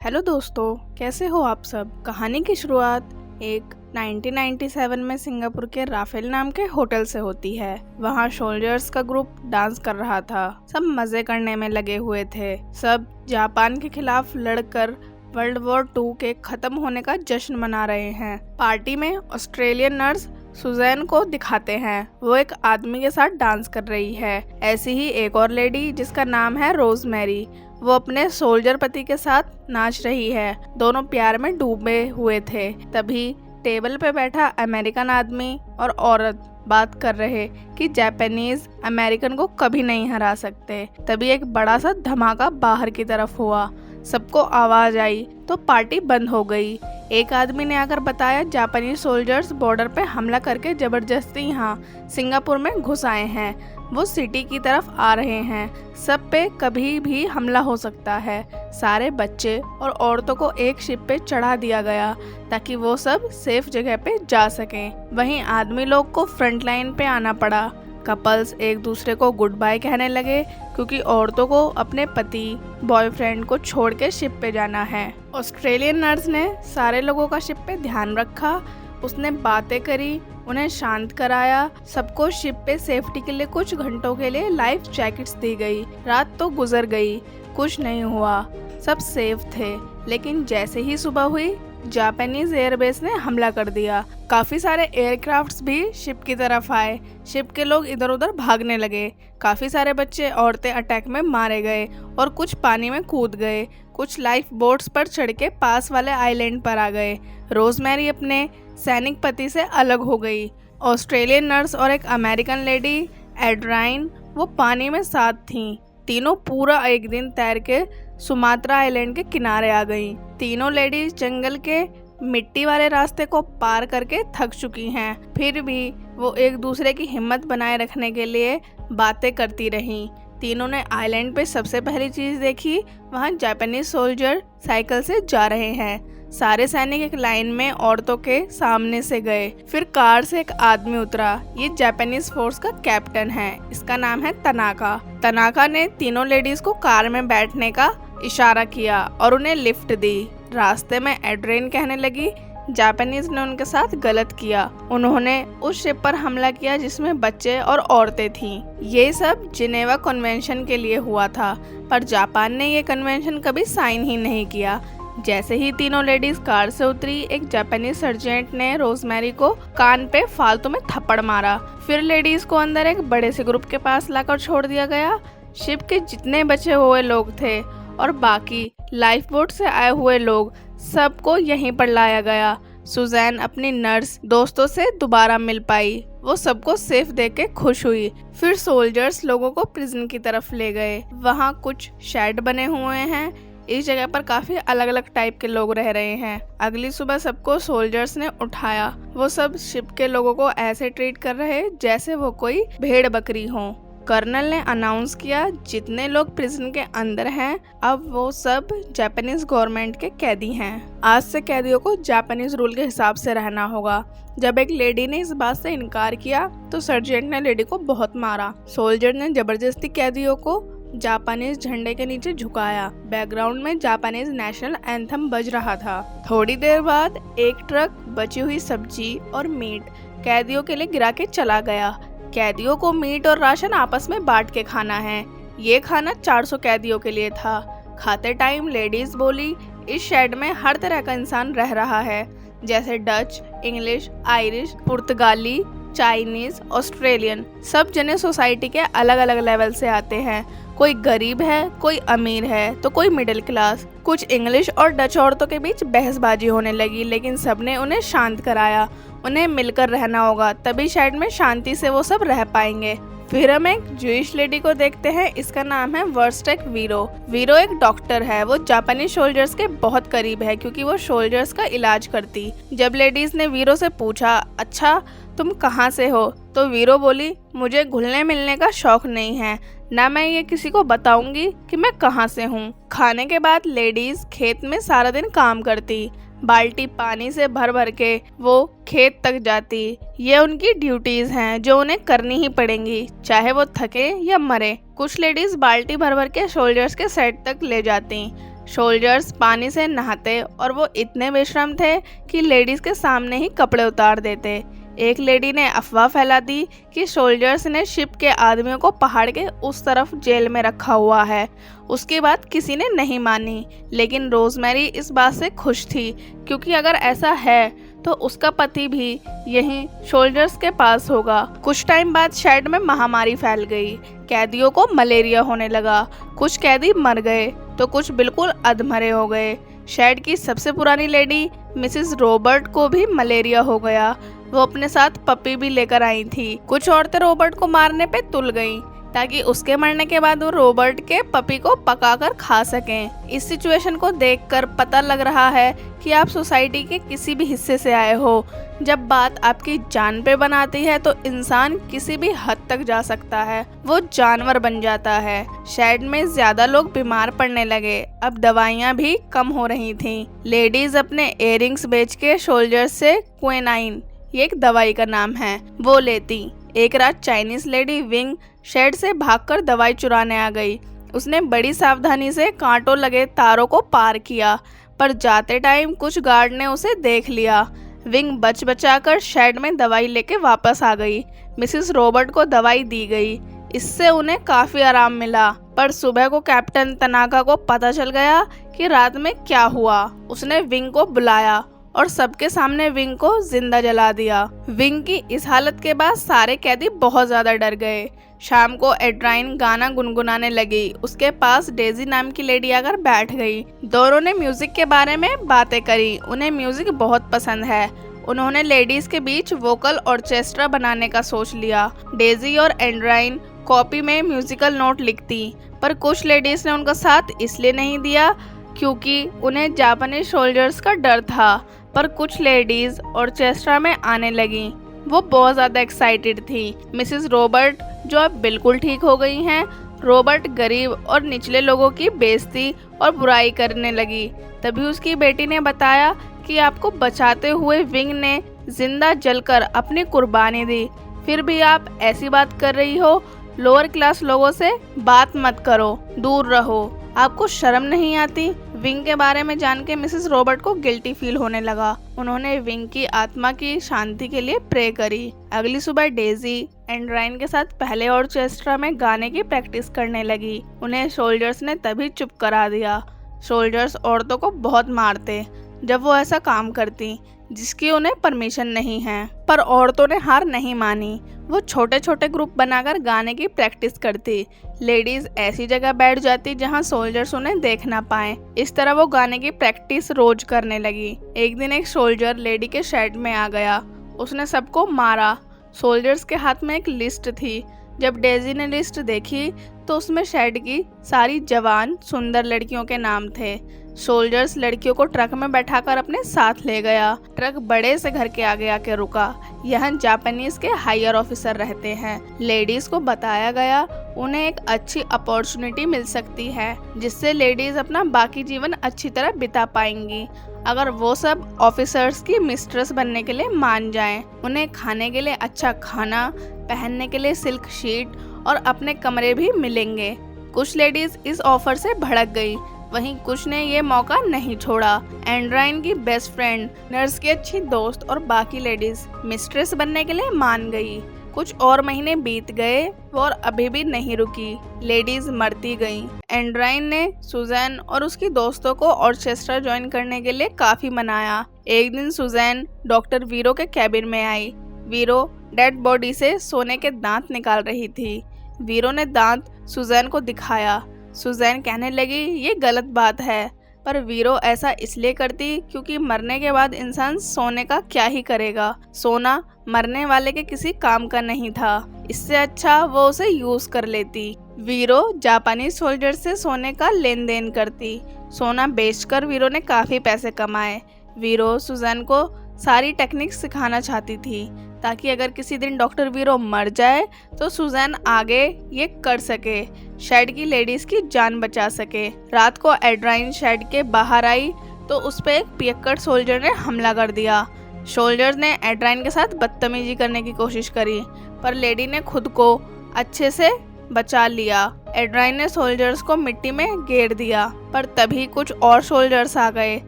Hello दोस्तों, कैसे हो आप सब। कहानी की शुरुआत एक 1997 में सिंगापुर के राफेल नाम के होटल से होती है। वहाँ सोल्जर्स का ग्रुप डांस कर रहा था। सब मजे करने में लगे हुए थे। सब जापान के खिलाफ लड़कर वर्ल्ड वॉर 2 के खत्म होने का जश्न मना रहे हैं। पार्टी में ऑस्ट्रेलियन नर्स सुजैन को दिखाते हैं। वो एक आदमी के साथ डांस कर रही है। ऐसी ही एक और लेडी जिसका नाम है रोजमेरी, वो अपने सोल्जर पति के साथ नाच रही है। दोनों प्यार में डूबे हुए थे। तभी टेबल पे बैठा अमेरिकन आदमी और औरत बात कर रहे कि जापानीज अमेरिकन को कभी नहीं हरा सकते। तभी एक बड़ा सा धमाका बाहर की तरफ हुआ। सबको आवाज आई तो पार्टी बंद हो गई। एक आदमी ने आकर बताया जापानी सोल्जर्स बॉर्डर पे हमला करके जबरदस्ती यहाँ सिंगापुर में घुस आए हैं। वो सिटी की तरफ आ रहे हैं। सब पे कभी भी हमला हो सकता है। सारे बच्चे और औरतों को एक शिप पे चढ़ा दिया गया ताकि वो सब सेफ जगह पे जा सकें। वहीं आदमी लोग को फ्रंट लाइन पे आना पड़ा। कपल्स एक दूसरे को गुड बाय कहने लगे क्योंकि औरतों को अपने पति बॉयफ्रेंड को छोड़ के शिप पे जाना है। ऑस्ट्रेलियन नर्स ने सारे लोगों का शिप पे ध्यान रखा। उसने बातें करी, उन्हें शांत कराया। सबको शिप पे सेफ्टी के लिए कुछ घंटों के लिए लाइफ जैकेट्स दी गई। रात तो गुजर गई, कुछ नहीं हुआ, सब सेफ थे। लेकिन जैसे ही सुबह हुई जापानीज एयरबेस ने हमला कर दिया। काफी सारे एयरक्राफ्ट्स भी शिप की तरफ आए। शिप के लोग इधर उधर भागने लगे। काफी सारे बच्चे औरतें अटैक में मारे गए और कुछ पानी में कूद गए। कुछ लाइफ बोट्स पर चढ़ के पास वाले आइलैंड पर आ गए। रोजमेरी अपने सैनिक पति से अलग हो गई। ऑस्ट्रेलियन नर्स और एक अमेरिकन लेडी एड्राइन वो पानी में साथ थीं। तीनों पूरा एक दिन तैर के सुमात्रा आइलैंड के किनारे आ गईं। तीनों लेडीज जंगल के मिट्टी वाले रास्ते को पार करके थक चुकी हैं। फिर भी वो एक दूसरे की हिम्मत बनाए रखने के लिए बातें करती रहीं। तीनों ने आइलैंड पे सबसे पहली चीज देखी, वहाँ जापानीज सोल्जर साइकिल से जा रहे हैं। सारे सैनिक एक लाइन में औरतों के सामने से गए। फिर कार से एक आदमी उतरा। ये जापानीज फोर्स का कैप्टन है। इसका नाम है तनाका। तनाका ने तीनों लेडीज को कार में बैठने का इशारा किया और उन्हें लिफ्ट दी। रास्ते में एड्रेन कहने लगी जापानीज ने उनके साथ गलत किया। उन्होंने उस शिप पर हमला किया जिसमें बच्चे और औरतें थीं। ये सब जिनेवा कन्वेंशन के लिए हुआ था, पर जापान ने ये कन्वेंशन कभी साइन ही नहीं किया। जैसे ही तीनों लेडीज कार से उतरी, एक जापानीज सर्जेंट ने रोजमेरी को कान पे फालतू में थप्पड़ मारा। फिर लेडीज को अंदर एक बड़े से ग्रुप के पास लाकर छोड़ दिया गया। शिप के जितने बचे हुए लोग थे और बाकी लाइफ बोट से आए हुए लोग, सबको यहीं पर लाया गया। सुजैन अपनी नर्स दोस्तों से दोबारा मिल पाई। वो सबको सेफ देख के खुश हुई। फिर सोल्जर्स लोगों को प्रिजन की तरफ ले गए। वहाँ कुछ शेड बने हुए हैं। इस जगह पर काफी अलग अलग टाइप के लोग रह रहे हैं। अगली सुबह सबको सोल्जर्स ने उठाया। वो सब शिप के लोगों को ऐसे ट्रीट कर रहे जैसे वो कोई भेड़ बकरी हो। कर्नल ने अनाउंस किया जितने लोग प्रिजन के अंदर हैं अब वो सब जापानीज गवर्नमेंट के कैदी हैं। आज से कैदियों को जापानीज रूल के हिसाब से रहना होगा। जब एक लेडी ने इस बात से इनकार किया तो सर्जेंट ने लेडी को बहुत मारा। सोल्जर ने जबरदस्ती कैदियों को जापानीज झंडे के नीचे झुकाया। बैकग्राउंड में जापानीज नेशनल एंथम बज रहा था। थोड़ी देर बाद एक ट्रक बची हुई सब्जी और मीट कैदियों के लिए गिरा के चला गया। कैदियों को मीट और राशन आपस में बांट के खाना है। ये खाना 400 कैदियों के लिए था। खाते टाइम लेडीज बोली, इस शेड में हर तरह का इंसान रह रहा है, जैसे डच, इंग्लिश, आयरिश, पुर्तगाली, चाइनीज, ऑस्ट्रेलियन। सब जने सोसाइटी के अलग अलग लेवल से आते हैं। कोई गरीब है, कोई अमीर है, तो कोई मिडिल क्लास। कुछ इंग्लिश और डच औरतों के बीच बहसबाजी होने लगी, लेकिन सबने उन्हें शांत कराया। उन्हें मिलकर रहना होगा, तभी शायद में शांति से वो सब रह पाएंगे। फिर हम एक जूइश लेडी को देखते हैं। इसका नाम है वर्स्टेक वीरो। वीरो एक डॉक्टर है। वो जापानी सोल्जर्स के बहुत करीब है क्योंकि वो सोल्जर्स का इलाज करती। जब लेडीज ने वीरो से पूछा, अच्छा तुम कहाँ से हो, तो वीरो बोली, मुझे घुलने मिलने का शौक नहीं है, ना मैं ये किसी को बताऊंगी कि मैं कहाँ से हूँ। खाने के बाद लेडीज खेत में सारा दिन काम करती। बाल्टी पानी से भर भर के वो खेत तक जाती। ये उनकी ड्यूटीज हैं जो उन्हें करनी ही पड़ेंगी, चाहे वो थके या मरे। कुछ लेडीज बाल्टी भर भर के सोल्जर्स के सेट तक ले जाती। सोल्जर्स पानी से नहाते और वो इतने बेशर्म थे कि लेडीज के सामने ही कपड़े उतार देते। एक लेडी ने अफवाह फैला दी कि सोल्जर्स ने शिप के आदमियों को पहाड़ के उस तरफ जेल में रखा हुआ है। उसकी बात किसी ने नहीं मानी, लेकिन रोजमेरी इस बात से खुश थी, क्योंकि अगर ऐसा है तो उसका पति भी यहीं सोल्जर्स के पास होगा। कुछ टाइम बाद शेड में महामारी फैल गई। कैदियों को मलेरिया होने लगा। कुछ कैदी मर गए तो कुछ बिल्कुल अधमरे हो गए। शेड की सबसे पुरानी लेडी मिसेस रॉबर्ट को भी मलेरिया हो गया। वो अपने साथ पपी भी लेकर आई थी। कुछ औरतें रॉबर्ट को मारने पे तुल गईं, ताकि उसके मरने के बाद वो रॉबर्ट के पपी को पकाकर खा सकें। इस सिचुएशन को देखकर पता लग रहा है कि आप सोसाइटी के किसी भी हिस्से से आए हो। जब बात आपकी जान पे बनाती है तो इंसान किसी भी हद तक जा सकता है, वो जानवर बन जाता है। शेड में ज्यादा लोग बीमार पड़ने लगे। अब दवाइयाँ भी कम हो रही थीं। लेडीज अपने इयररिंग्स बेच के सोल्जर्स से क्विनाइन, ये एक दवाई का नाम है, वो लेती। एक रात चाइनीज लेडी विंग शेड से भागकर दवाई चुराने आ गई। उसने बड़ी सावधानी से कांटों लगे तारों को पार किया, पर जाते टाइम कुछ गार्ड ने उसे देख लिया। विंग बच बचाकर शेड में दवाई लेके वापस आ गई। मिसेस रॉबर्ट को दवाई दी गई। इससे उन्हें काफी आराम मिला, पर सुबह को कैप्टन तनाका को पता चल गया कि रात में क्या हुआ। उसने विंग को बुलाया और सबके सामने विंग को जिंदा जला दिया। विंग की इस हालत के बाद सारे कैदी बहुत ज्यादा डर गए। शाम को एड्राइन गाना गुनगुनाने लगी। उसके पास डेजी नाम की लेडी आकर बैठ गई। दोनों ने म्यूजिक के बारे में बातें करी। उन्हें म्यूजिक बहुत पसंद है। उन्होंने लेडीज के बीच वोकल ऑर्केस्ट्रा बनाने का सोच लिया। डेजी और एड्राइन कॉपी में म्यूजिकल नोट लिखती, पर कुछ लेडीज ने उनका साथ इसलिए नहीं दिया क्योंकि उन्हें जापानीज सोल्जर्स का डर था। पर कुछ लेडीज ऑर्केस्ट्रा में आने लगी। वो बहुत ज़्यादा एक्साइटेड थी। मिसेस रॉबर्ट जो अब बिल्कुल ठीक हो गई हैं। रॉबर्ट गरीब और निचले लोगों की बेइज्जती और बुराई करने लगी। तभी उसकी बेटी ने बताया कि आपको बचाते हुए विंग ने जिंदा जलकर अपनी कुर्बानी दी, फिर भी आप ऐसी बात कर रही हो। लोअर क्लास लोगों से बात मत करो, दूर रहो। आपको शर्म नहीं आती? विंग के बारे में जान के मिसेस रॉबर्ट को गिल्टी फील होने लगा। उन्होंने विंग की आत्मा की शांति के लिए प्रे करी। अगली सुबह डेजी एंड्राइन के साथ पहले ऑर्केस्ट्रा में गाने की प्रैक्टिस करने लगी। उन्हें सोल्जर्स ने तभी चुप करा दिया। सोल्जर्स औरतों को बहुत मारते जब वो ऐसा काम करती जिसकी उन्हें परमिशन नहीं है, पर औरतों ने हार नहीं मानी। वो छोटे छोटे ग्रुप बनाकर गाने की प्रैक्टिस करती। लेडीज ऐसी जगह बैठ जाती जहां सोल्जर्स उन्हें देख ना पाए। इस तरह वो गाने की प्रैक्टिस रोज करने लगी। एक दिन एक सोल्जर लेडी के शेड में आ गया। उसने सबको मारा। सोल्जर्स के हाथ में एक लिस्ट थी। जब डेजी ने लिस्ट देखी तो उसमें शेड की सारी जवान सुंदर लड़कियों के नाम थे। सोल्जर्स लड़कियों को ट्रक में बैठाकर अपने साथ ले गया। ट्रक बड़े से घर के आगे आके रुका। यहाँ जापानीज के हायर ऑफिसर रहते हैं। लेडीज को बताया गया उन्हें एक अच्छी अपॉर्चुनिटी मिल सकती है, जिससे लेडीज अपना बाकी जीवन अच्छी तरह बिता पाएंगी अगर वो सब ऑफिसर्स की मिस्ट्रेस बनने के लिए मान जाएं। उन्हें खाने के लिए अच्छा खाना, पहनने के लिए सिल्क शीट और अपने कमरे भी मिलेंगे। कुछ लेडीज इस ऑफर से भड़क गई, वहीं कुछ ने ये मौका नहीं छोड़ा। एंड्राइन की बेस्ट फ्रेंड, नर्स की अच्छी दोस्त और बाकी लेडीज मिस्ट्रेस बनने के लिए मान गई। कुछ और महीने बीत गए और अभी भी नहीं रुकी। लेडीज मरती गईं। एंड्राइन ने सुजैन और उसकी दोस्तों को ऑर्केस्ट्रा ज्वाइन करने के लिए काफी मनाया। एक दिन सुजैन डॉक्टर वीरो के कैबिन में आई। वीरो डेड बॉडी से सोने के दांत निकाल रही थी। वीरो ने दांत सुजैन को दिखाया। सुजैन कहने लगी ये गलत बात है, पर वीरो ऐसा इसलिए करती क्योंकि मरने के बाद इंसान सोने का क्या ही करेगा। सोना मरने वाले के किसी काम का नहीं था, इससे अच्छा वो उसे यूज कर लेती। वीरो जापानी सोल्जर से सोने का लेन देन करती। सोना बेचकर वीरो ने काफी पैसे कमाए। वीरो सुजैन को सारी टेक्निक सिखाना चाहती थी, ताकि अगर किसी दिन डॉक्टर वीरो मर जाए तो सुजैन आगे ये कर सके, शेड की लेडीज की जान बचा सके। रात को एड्राइन शेड के बाहर आई तो उस पे एक पियक्कड़ सोल्जर ने हमला कर दिया। सोल्जर्स ने एड्राइन के साथ बदतमीजी करने की कोशिश करी, पर लेडी ने खुद को अच्छे से बचा लिया। एड्राइन ने सोल्जर्स को मिट्टी में घेर दिया, पर तभी कुछ और सोल्जर्स आ गए।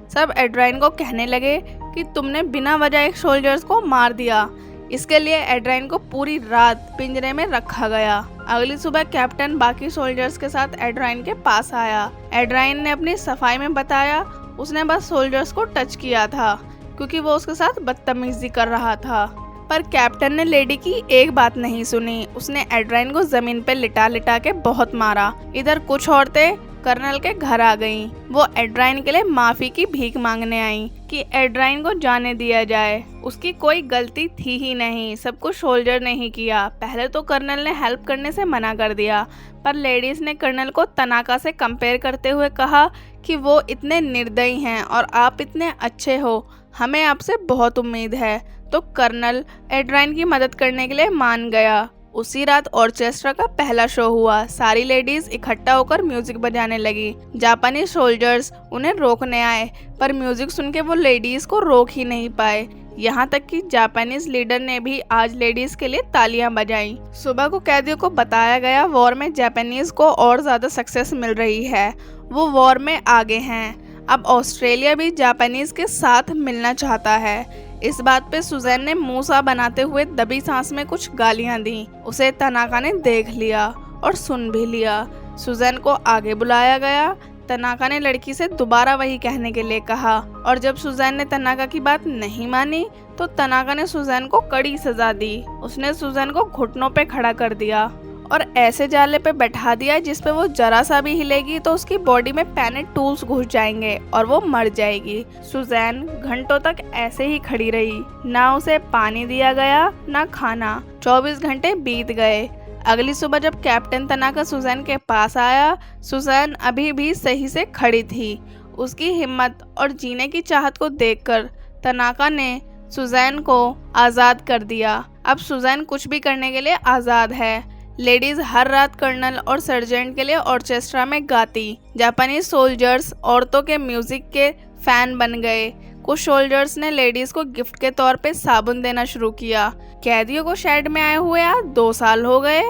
सब एड्राइन को कहने लगे कि तुमने बिना वजह एक सोल्जर्स को मार दिया। इसके लिए एड्राइन को पूरी रात पिंजरे में रखा गया। अगली सुबह कैप्टन बाकी सोल्जर्स के साथ एड्राइन के पास आया। एड्राइन ने अपनी सफाई में बताया उसने बस सोल्जर्स को टच किया था क्योंकि वो उसके साथ बदतमीजी कर रहा था। पर कैप्टन ने लेडी की एक बात नहीं सुनी। उसने एड्राइन को जमीन पे लिटा लिटा के बहुत मारा। इधर कुछ औरतें कर्नल के घर आ गईं। वो एड्राइन के लिए माफी की भीख मांगने आईं कि एड्राइन को जाने दिया जाए। उसकी कोई गलती थी ही नहीं, सब कुछ सोल्जर ने ही किया। पहले तो कर्नल ने हेल्प करने से मना कर दिया, पर लेडीज ने कर्नल को तनाका से कंपेयर करते हुए कहा कि वो इतने निर्दयी हैं और आप इतने अच्छे हो, हमें आपसे बहुत उम्मीद है। तो कर्नल एड्राइन की मदद करने के लिए मान गया। उसी रात ऑर्केस्ट्रा का पहला शो हुआ। सारी लेडीज इकट्ठा होकर म्यूजिक बजाने लगी। जापानी सोल्जर्स उन्हें रोकने आए, पर म्यूजिक सुन के वो लेडीज को रोक ही नहीं पाए। यहाँ तक कि जापानीज लीडर ने भी आज लेडीज के लिए तालियां बजाई। सुबह को कैदियों को बताया गया वॉर में जापानीज को और ज्यादा सक्सेस मिल रही है, वो वॉर में आगे हैं। अब ऑस्ट्रेलिया भी जापानीज के साथ मिलना चाहता है। इस बात पे सुजैन ने मुंह सा बनाते हुए दबी सांस में कुछ गालियां दी। उसे तनाका ने देख लिया और सुन भी लिया। सुजैन को आगे बुलाया गया। तनाका ने लड़की से दोबारा वही कहने के लिए कहा और जब सुजैन ने तनाका की बात नहीं मानी तो तनाका ने सुजैन को कड़ी सजा दी। उसने सुजैन को घुटनों पे खड़ा कर दिया और ऐसे जाले पे बैठा दिया जिस पे वो जरा सा भी हिलेगी तो उसकी बॉडी में पैनेट टूल्स घुस जाएंगे और वो मर जाएगी। सुजैन घंटों तक ऐसे ही खड़ी रही। ना उसे पानी दिया गया ना खाना। 24 घंटे बीत गए। अगली सुबह जब कैप्टन तनाका सुजैन के पास आया, सुजैन अभी भी सही से खड़ी थी। उसकी हिम्मत और जीने की चाहत को देखकर तनाका ने सुजैन को आज़ाद कर दिया। अब सुजैन कुछ भी करने के लिए आज़ाद है। लेडीज हर रात कर्नल और सर्जेंट के लिए ऑर्केस्ट्रा में गाती। जापानी सोल्जर्स औरतों के म्यूजिक के फैन बन गए। कुछ सोल्जर्स ने लेडीज को गिफ्ट के तौर पे साबुन देना शुरू किया। कैदियों को शेड में आए हुए आज 2 साल हो गए।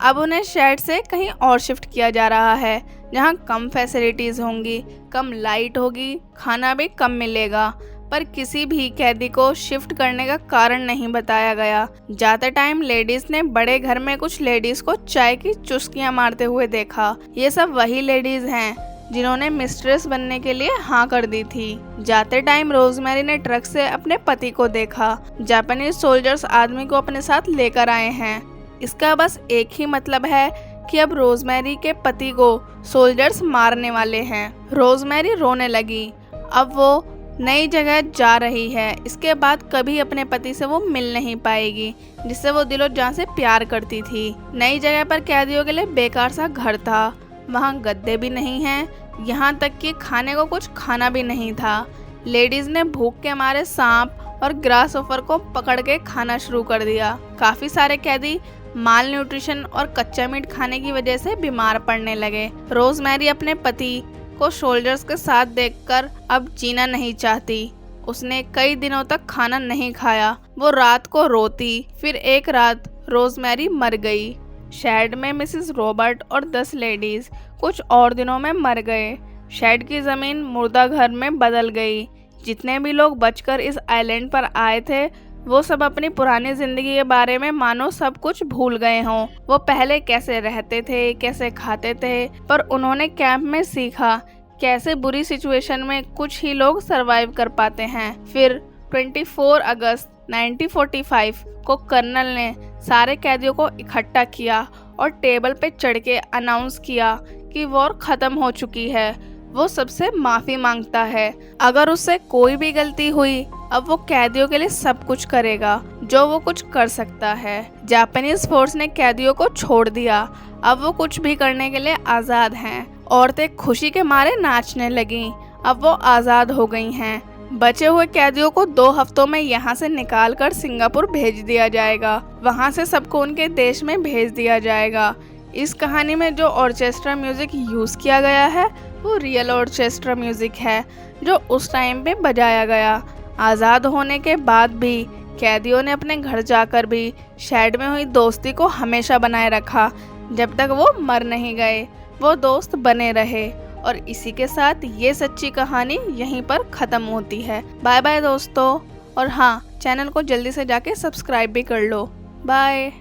अब उन्हें शेड से कहीं और शिफ्ट किया जा रहा है जहां कम फैसिलिटीज होंगी, कम लाइट होगी, खाना भी कम मिलेगा। पर किसी भी कैदी को शिफ्ट करने का कारण नहीं बताया गया। जाते टाइम लेडीज ने बड़े घर में कुछ लेडीज को चाय की चुस्कियां मारते हुए देखा। ये सब वही लेडीज हैं जिन्होंने मिस्ट्रेस बनने के लिए हाँ कर दी थी। जाते टाइम रोजमेरी ने ट्रक से अपने पति को देखा। जापानी सोल्जर्स आदमी को अपने साथ लेकर आए हैं। इसका बस एक ही मतलब है कि अब रोजमेरी के पति को सोल्जर्स मारने वाले हैं। रोजमेरी रोने लगी। अब वो नई जगह जा रही है। इसके बाद कभी अपने पति से वो मिल नहीं पाएगी जिससे वो दिलो जान से प्यार करती थी। नई जगह पर कैदियों के लिए बेकार सा घर था। वहाँ गद्दे भी नहीं हैं, यहाँ तक कि खाने को कुछ खाना भी नहीं था। लेडीज ने भूख के मारे सांप और ग्रास ऑफर को पकड़ के खाना शुरू कर दिया। काफी सारे कैदी माल न्यूट्रिशन और कच्चा मीट खाने की वजह से बीमार पड़ने लगे। रोजमेरी अपने पति को सोल्जर्स के साथ देखकर अब जीना नहीं चाहती। उसने कई दिनों तक खाना नहीं खाया। वो रात को रोती। फिर एक रात रोजमेरी मर गई। शेड में मिसेस रॉबर्ट और 10 लेडीज कुछ और दिनों में मर गए। शेड की जमीन मुर्दा घर में बदल गई। जितने भी लोग बचकर इस आइलैंड पर आए थे वो सब अपनी पुरानी जिंदगी के बारे में मानो सब कुछ भूल गए हों। वो पहले कैसे रहते थे, कैसे खाते थे, पर उन्होंने कैंप में सीखा कैसे बुरी सिचुएशन में कुछ ही लोग सरवाइव कर पाते हैं। फिर 24 अगस्त 1945 को कर्नल ने सारे कैदियों को इकट्ठा किया और टेबल पे चढ़ के अनाउंस किया कि वॉर खत्म हो चुकी है। वो सबसे माफी मांगता है। अगर उससे कोई भी गलती हुई अब वो कैदियों के लिए सब कुछ करेगा जो वो कुछ कर सकता है। जापानीज फोर्स ने कैदियों को छोड़ दिया। अब वो कुछ भी करने के लिए आज़ाद हैं। औरतें खुशी के मारे नाचने लगीं। अब वो आज़ाद हो गई हैं। बचे हुए कैदियों को 2 हफ्तों में यहाँ से निकालकर सिंगापुर भेज दिया जाएगा। वहाँ से सबको उनके देश में भेज दिया जाएगा। इस कहानी में जो ऑर्केस्ट्रा म्यूजिक यूज़ किया गया है वो रियल ऑर्केस्ट्रा म्यूजिक है जो उस टाइम पे बजाया गया। आज़ाद होने के बाद भी कैदियों ने अपने घर जाकर भी शेड में हुई दोस्ती को हमेशा बनाए रखा। जब तक वो मर नहीं गए, वो दोस्त बने रहे। और इसी के साथ ये सच्ची कहानी यहीं पर खत्म होती है। बाय बाय दोस्तों। और हाँ, चैनल को जल्दी से जाके सब्सक्राइब भी कर लो। बाय।